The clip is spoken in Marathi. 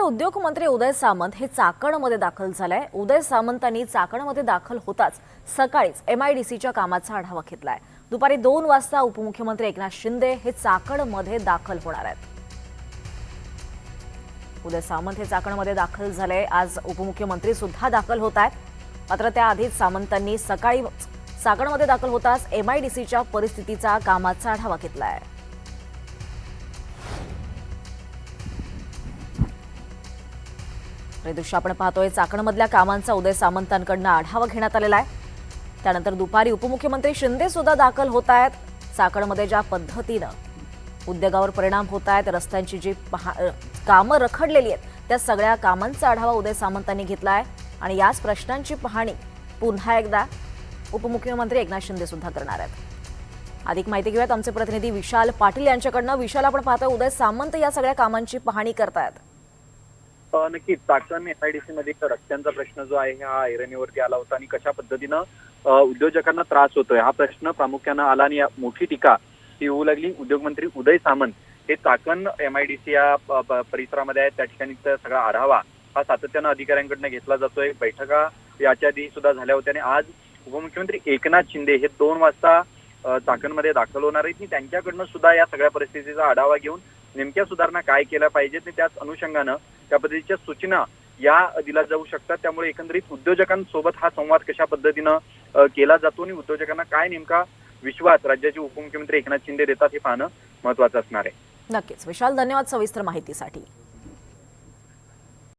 उद्योग मंत्री उदय सामंत हे चाकणमध्ये दाखल झाले। उदय सामंतांनी चाकणमध्ये दाखल होताच सकाळीच एमआयडीसीच्या कामाचा आढावा घेतलाय। दुपारी 2 वाजता उपमुख्यमंत्री एकनाथ शिंदे हे चाकणमध्ये दाखल होणार आहेत। उदय सामंत हे चाकणमध्ये दाखल झाले। आज उपमुख्यमंत्री सुद्धा दाखल होत आहेत। मात्र त्याआधीच सामंतांनी सकाळी चाकणमध्ये दाखल होताच एमआयडीसीच्या परिस्थितीचा कामाचा आढावा घेतलाय। हे दृश्य आपण पाहतोय। चाकणमधल्या कामांचा उदय सामंतांकडून आढावा घेण्यात आलेला आहे। त्यानंतर दुपारी उपमुख्यमंत्री शिंदे सुद्धा दाखल होत आहेत। चाकणमध्ये ज्या पद्धतीनं उद्योगावर परिणाम होत आहेत, रस्त्यांची जी कामं रखडलेली आहेत, त्या सगळ्या कामांचा आढावा उदय सामंतांनी घेतलाय आणि याच प्रश्नांची पाहणी पुन्हा एकदा उपमुख्यमंत्री एकनाथ शिंदे सुद्धा करणार आहेत। अधिक माहिती घेऊयात आमचे प्रतिनिधी विशाल पाटील यांच्याकडनं। विशाल, आपण पाहतोय उदय सामंत या सगळ्या कामांची पाहणी करतायत। नक्कीच चाकण एमआयडीसी मध्ये रस्त्यांचा प्रश्न जो आहे हा ऐरणीवरती आला होता आणि कशा पद्धतीनं उद्योजकांना त्रास होतोय हा प्रश्न प्रामुख्यानं आला आणि मोठी टीका ही होऊ लागली। उद्योगमंत्री उदय सामंत हे चाकण एमआयडीसी या परिसरामध्ये आहेत, त्या ठिकाणी सगळा आढावा हा सातत्यानं अधिकाऱ्यांकडून घेतला जातोय। बैठका याच्या आधी सुद्धा झाल्या होत्या आणि आज उपमुख्यमंत्री एकनाथ शिंदे हे 2 वाजता चाकणमध्ये दाखल होणार आहेत आणि त्यांच्याकडनं सुद्धा या सगळ्या परिस्थितीचा आढावा घेऊन नेमक्या सुधारणा काय केल्या पाहिजेत आणि त्याच अनुषंगानं त्या पद्धतीच्या सूचना या दिल्या जाऊ शकतात। त्यामुळे एकंदरीत उद्योजकांसोबत हा संवाद कशा पद्धतीनं केला जातो आणि उद्योजकांना काय नेमका विश्वास राज्याचे उपमुख्यमंत्री एकनाथ शिंदे देतात हे पाहणं महत्त्वाचं असणार आहे। नक्कीच विशाल, धन्यवाद सविस्तर माहितीसाठी।